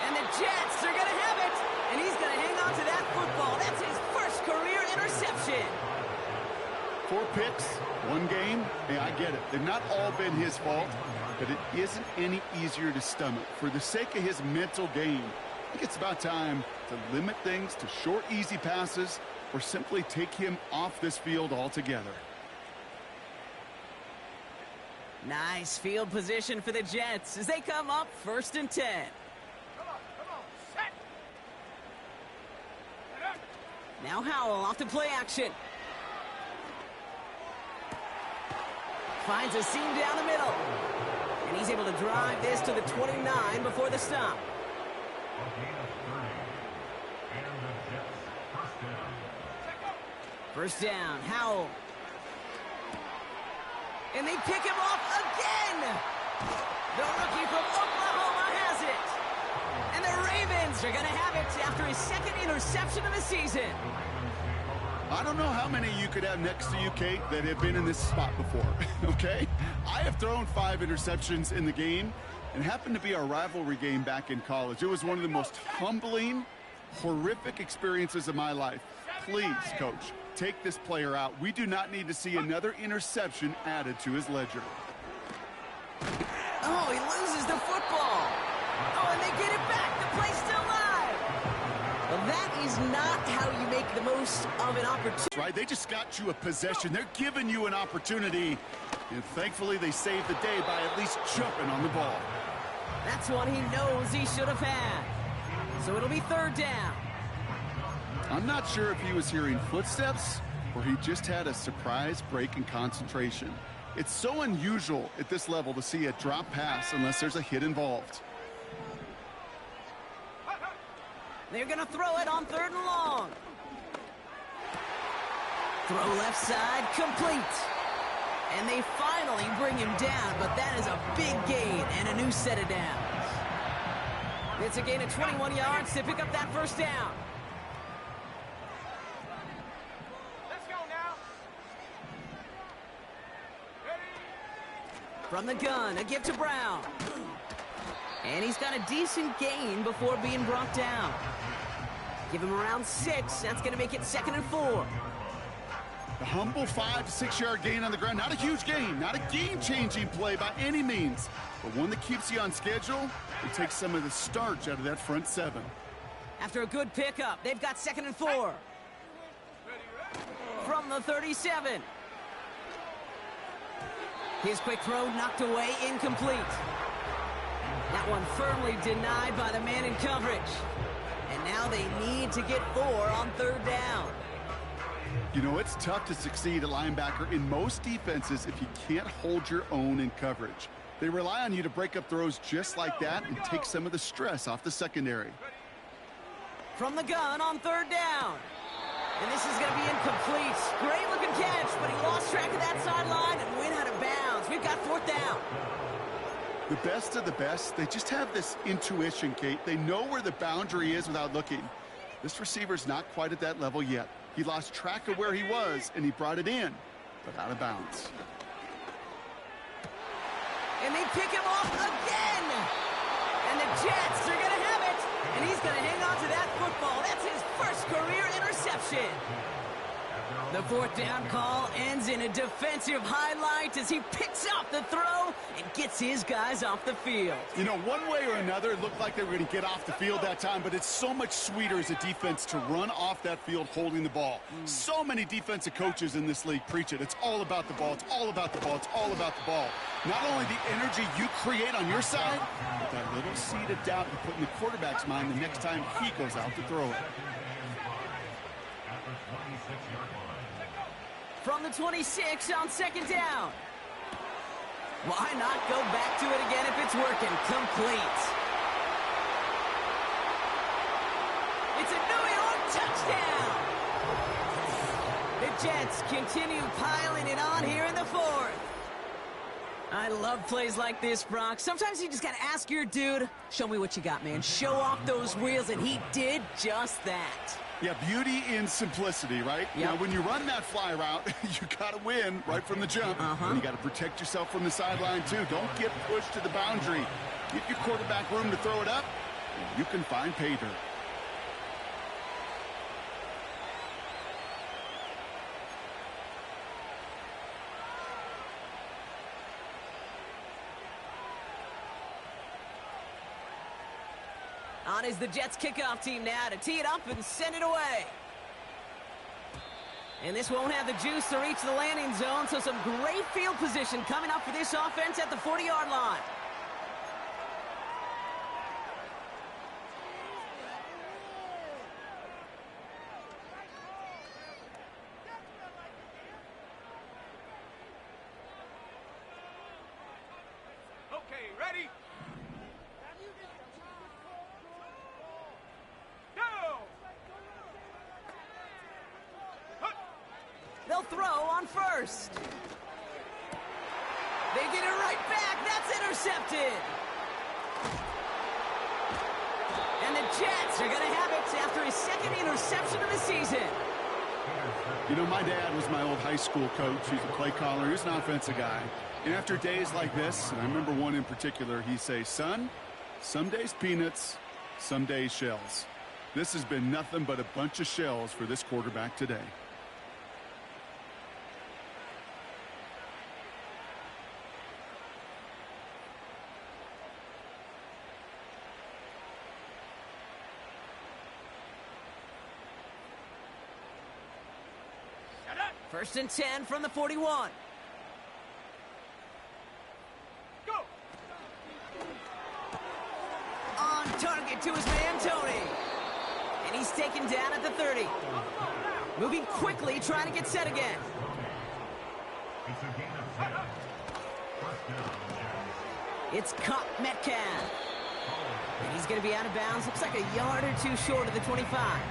And the Jets are going to have it. And he's going to hang on to that football. That's his first career interception. 4 picks, 1 game. Hey, I get it. They've not all been his fault, but it isn't any easier to stomach. For the sake of his mental game, I think it's about time to limit things to short, easy passes or simply take him off this field altogether. Nice field position for the Jets as they come up first and 10. Come on, set. Set up. Now Howell off to play action. Finds a seam down the middle. And he's able to drive this to the 29 before the stop. First down, Howell. And they pick him off again. The rookie from Oklahoma has it. And the Ravens are going to have it after his second interception of the season. I don't know how many you could have next to you, Kate, that have been in this spot before, okay? I have thrown 5 interceptions in the game, and happened to be our rivalry game back in college. It was one of the most humbling, horrific experiences of my life. Please, Coach, take this player out. We do not need to see another interception added to his ledger. Oh, he loses the football. Oh, and they get it back. The play's still alive. Well, that is not how you make the most of an opportunity. Right? They just got you a possession. They're giving you an opportunity. And thankfully, they saved the day by at least jumping on the ball. That's one he knows he should have had. So it'll be third down. I'm not sure if he was hearing footsteps or he just had a surprise break in concentration. It's so unusual at this level to see a drop pass unless there's a hit involved. They're going to throw it on third and long. Throw left side, complete. And they finally bring him down, but that is a big gain and a new set of downs. It's a gain of 21 yards to pick up that first down. Let's go now. Ready. From the gun, a give to Brown. And he's got a decent gain before being brought down. Give him around 6. That's going to make it 2nd and 4. The humble 5 to 6 yard gain on the ground. Not a huge gain, not a game-changing play by any means, but one that keeps you on schedule and takes some of the starch out of that front 7. After a good pickup, they've got 2nd and 4. From the 37. His quick throw knocked away, incomplete. That one firmly denied by the man in coverage. And now they need to get 4 on third down. You know, it's tough to succeed at linebacker in most defenses if you can't hold your own in coverage. They rely on you to break up throws just like that and take some of the stress off the secondary. From the gun on third down. And this is going to be incomplete. Great looking catch, but he lost track of that sideline and went out of bounds. We've got 4th down. The best of the best, they just have this intuition, Kate. They know where the boundary is without looking. This receiver's not quite at that level yet. He lost track of where he was, and he brought it in, but out of bounds. And they pick him off again. And the Jets are going to have it. And he's going to hang on to that football. That's his first career interception. The fourth down call ends in a defensive highlight as he picks out the throw and gets his guys off the field. You know, one way or another, it looked like they were going to get off the field that time, but it's so much sweeter as a defense to run off that field holding the ball. So many defensive coaches in this league preach it. It's all about the ball. It's all about the ball. It's all about the ball. Not only the energy you create on your side, but that little seed of doubt you put in the quarterback's mind the next time he goes out to throw it. From the 26 on second down. Why not go back to it again if it's working? Complete. It's a New York touchdown. The Jets continue piling it on here in the fourth. I love plays like this, Brock. Sometimes you just got to ask your dude, show me what you got, man. Show off those wheels, and he did just that. Yeah, beauty in simplicity, right? Yep. Now, when you run that fly route, you got to win right from the jump. And you got to protect yourself from the sideline, too. Don't get pushed to the boundary. Give your quarterback room to throw it up, and you can find pay dirt. On is the Jets kickoff team now to tee it up and send it away. And this won't have the juice to reach the landing zone, so some great field position coming up for this offense at the 40-yard line. Okay, ready? They'll throw on first. They get it right back. That's intercepted. And the Jets are going to have it after his second interception of the season. You know, my dad was my old high school coach. He's a play caller. He's an offensive guy. And after days like this, and I remember one in particular, he'd say, son, some days peanuts, some days shells. This has been nothing but a bunch of shells for this quarterback today. First and 10 from the 41. Go! On target to his man, Tony. And he's taken down at the 30. Moving quickly, trying to get set again. It's a gain of 10. First down. It's caught Metcalf. And he's going to be out of bounds. Looks like a yard or two short of the 25.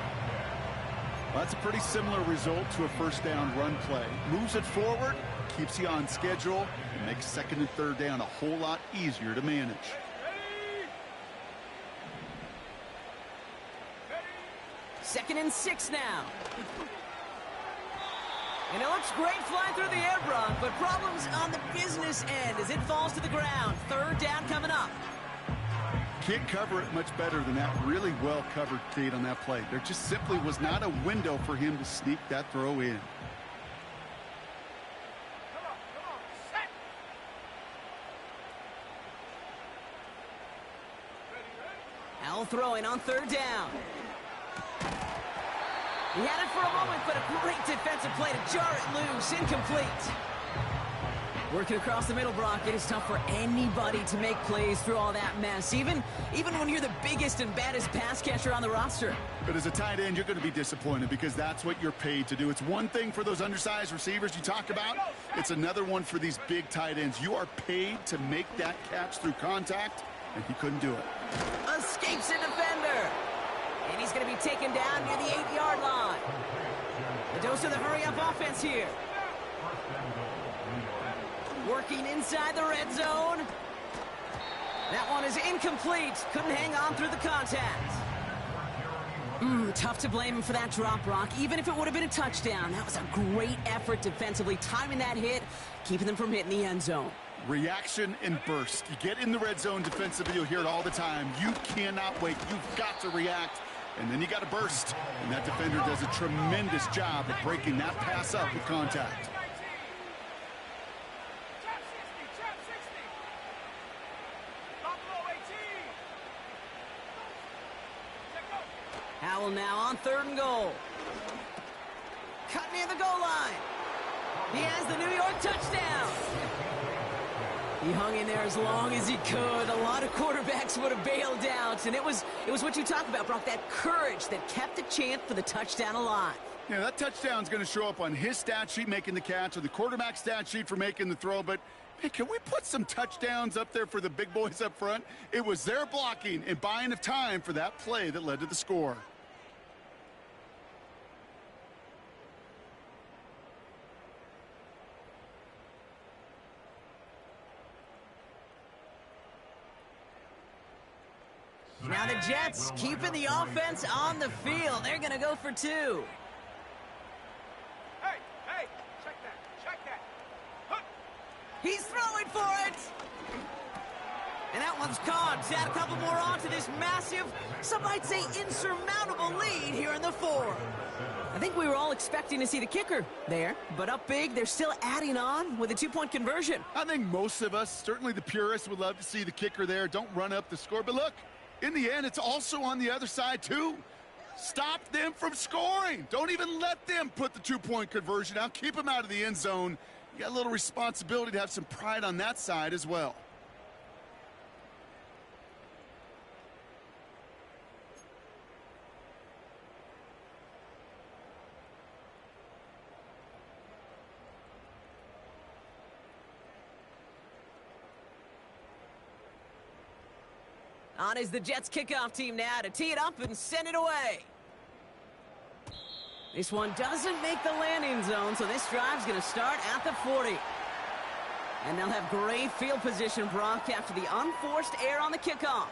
Well, that's a pretty similar result to a first down run play. Moves it forward, keeps you on schedule, and makes second and third down a whole lot easier to manage. Second and 6 now. And it looks great flying through the air, Brock, but problems on the business end as it falls to the ground. Third down coming up. Can't cover it much better than that really well covered feed on that play. There just simply was not a window for him to sneak that throw in. Come on, set! Al throwing on third down. He had it for a moment, but a great defensive play to jar it loose. Incomplete. Working across the middle, Brock, it is tough for anybody to make plays through all that mess, even when you're the biggest and baddest pass catcher on the roster. But as a tight end, you're going to be disappointed because that's what you're paid to do. It's one thing for those undersized receivers you talk about. It's another one for these big tight ends. You are paid to make that catch through contact, and he couldn't do it. Escapes a defender. And he's going to be taken down near the 8-yard line. The dose of the hurry-up offense here. Working inside the red zone. That one is incomplete. Couldn't hang on through the contact. Tough to blame him for that drop, Brock. Even if it would have been a touchdown, that was a great effort defensively, timing that hit, keeping them from hitting the end zone. Reaction and burst. You get in the red zone defensively, you'll hear it all the time. You cannot wait. You've got to react, and then you got to burst. And that defender does a tremendous job of breaking that pass up with contact. Howell now on 3rd and goal. Cut near the goal line. He has the New York touchdown. He hung in there as long as he could. A lot of quarterbacks would have bailed out, and it was what you talk about, Brock, that courage that kept the chance for the touchdown alive. Yeah, that touchdown's going to show up on his stat sheet making the catch or the quarterback stat sheet for making the throw, but hey, can we put some touchdowns up there for the big boys up front? It was their blocking and buying of time for that play that led to the score. Now the Jets keeping the offense on the field. They're going to go for 2. Hey, check that. Huh. He's throwing for it. And that one's caught. Add a couple more on to this massive, some might say insurmountable lead here in the 4th. I think we were all expecting to see the kicker there, but up big, they're still adding on with a 2-point conversion. I think most of us, certainly the purists, would love to see the kicker there. Don't run up the score, but look, in the end, it's also on the other side, too. Stop them from scoring. Don't even let them put the 2-point conversion out. Keep them out of the end zone. You got a little responsibility to have some pride on that side as well. On is the Jets kickoff team now to tee it up and send it away. This one doesn't make the landing zone, so this drive's going to start at the 40. And they'll have great field position, Brock, after the unforced error on the kickoff.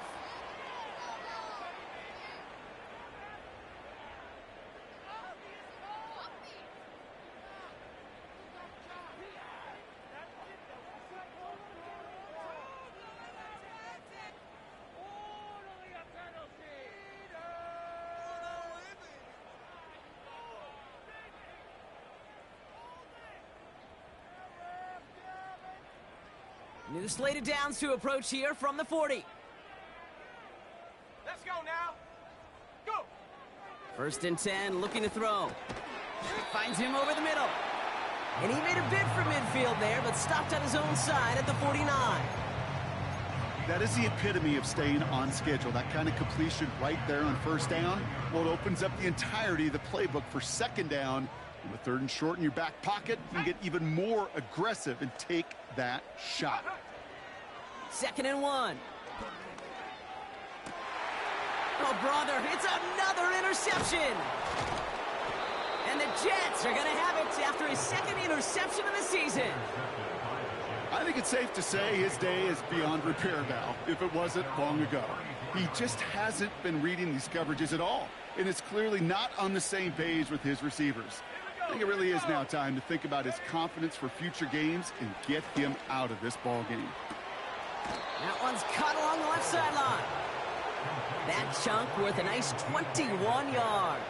New slated downs to approach here from the 40. Let's go now. Go. 1st and 10, looking to throw. Finds him over the middle. And he made a bid for midfield there, but stopped on his own side at the 49. That is the epitome of staying on schedule. That kind of completion right there on 1st down. Well, it opens up the entirety of the playbook for 2nd down. And with 3rd and short in your back pocket, you can get even more aggressive and take that shot. 2nd and 1. Oh, brother, it's another interception. And the Jets are going to have it after his 2nd interception of the season. I think it's safe to say his day is beyond repair now, if it wasn't long ago. He just hasn't been reading these coverages at all, and it's clearly not on the same page with his receivers. I think it really is now time to think about his confidence for future games and get him out of this ball game. That one's cut along the left sideline. That chunk worth a nice 21 yards.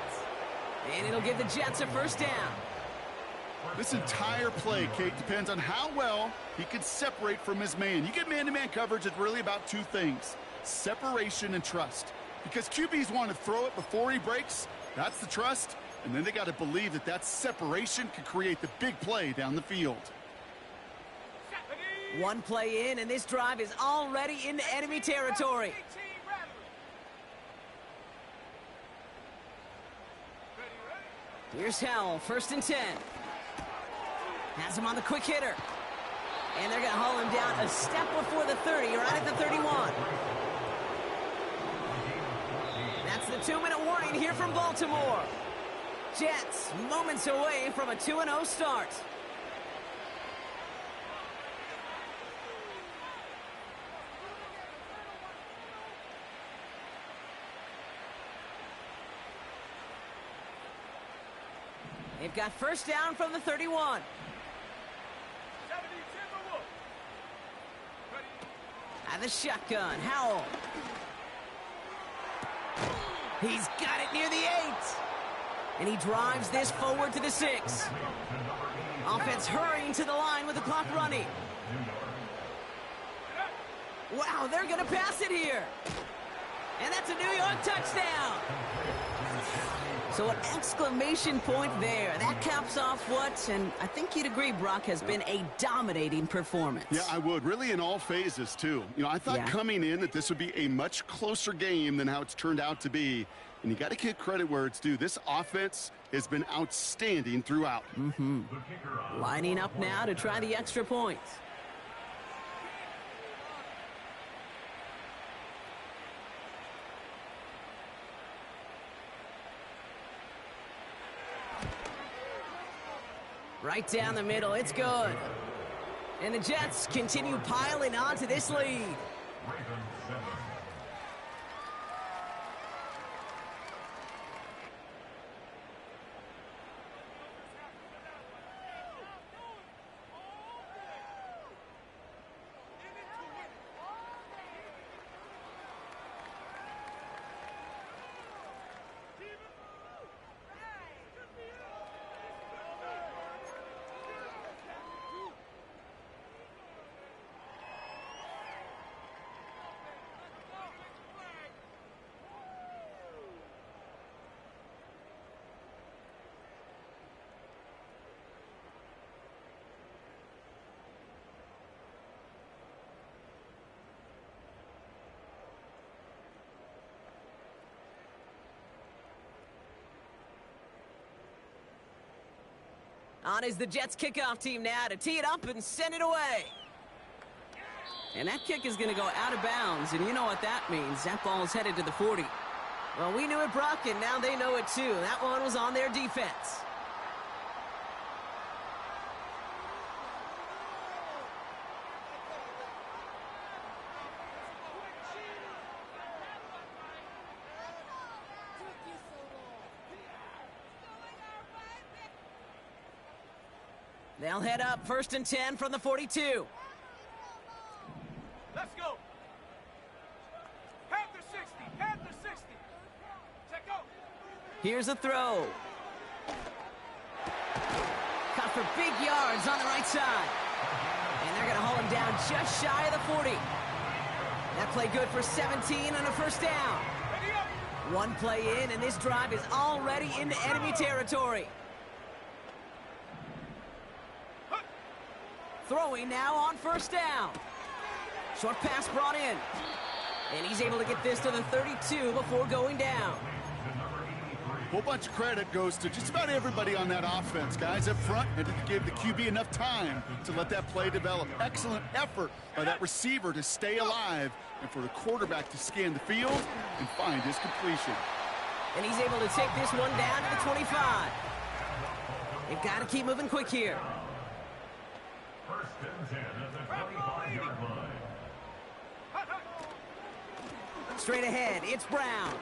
And it'll give the Jets a 1st down. This entire play, Kate, depends on how well he can separate from his man. You get man-to-man coverage, it's really about 2 things: separation and trust. Because QBs want to throw it before he breaks. That's the trust. And then they got to believe that that separation can create the big play down the field. One play in, and this drive is already into enemy territory. Here's Howell, 1st and 10. Has him on the quick hitter. And they're going to haul him down a step before the 30, right at the 31. That's the 2-minute warning here from Baltimore. Jets moments away from a 2-0 start. They've got 1st down from the 31. the shotgun, Howell. He's got it near the 8. And he drives this forward to the 6. Offense hurrying to the line with the clock running. Wow, they're going to pass it here. And that's a New York touchdown. So an exclamation point there. That caps off what, and I think you'd agree, Brock, has been a dominating performance. Yeah, I would. Really in all phases, too. You know, I thought coming in that this would be a much closer game than how it's turned out to be. And you got to give credit where it's due. This offense has been outstanding throughout. Lining up now to try the extra point. Right down the middle, it's good. And the Jets continue piling on to this lead. On is the Jets kickoff team now to tee it up and send it away. And that kick is going to go out of bounds, and you know what that means. That ball is headed to the 40. Well, we knew it, Brock, and now they know it too. That one was on their defense. They'll head up 1st and 10 from the 42. Let's go. Panther 60. Panther 60. Check out. Here's a throw. Caught for big yards on the right side. And they're going to haul him down just shy of the 40. That play good for 17 and a first down. Ready up. One play in, and this drive is already into enemy territory. Throwing now on 1st down. Short pass brought in. And he's able to get this to the 32 before going down. A whole bunch of credit goes to just about everybody on that offense. Guys up front had to give the QB enough time to let that play develop. Excellent effort by that receiver to stay alive and for the quarterback to scan the field and find his completion. And he's able to take this one down to the 25. They've got to keep moving quick here. 1st and 10 at the 25-yard line. Straight ahead, it's Brown.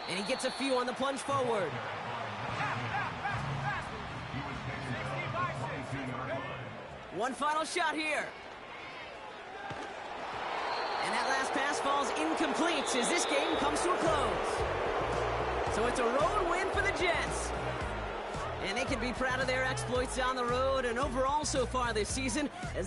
And he gets a few on the plunge forward. One final shot here. And that last pass falls incomplete as this game comes to a close. So it's a road win for the Jets. And they can be proud of their exploits on the road and overall so far this season as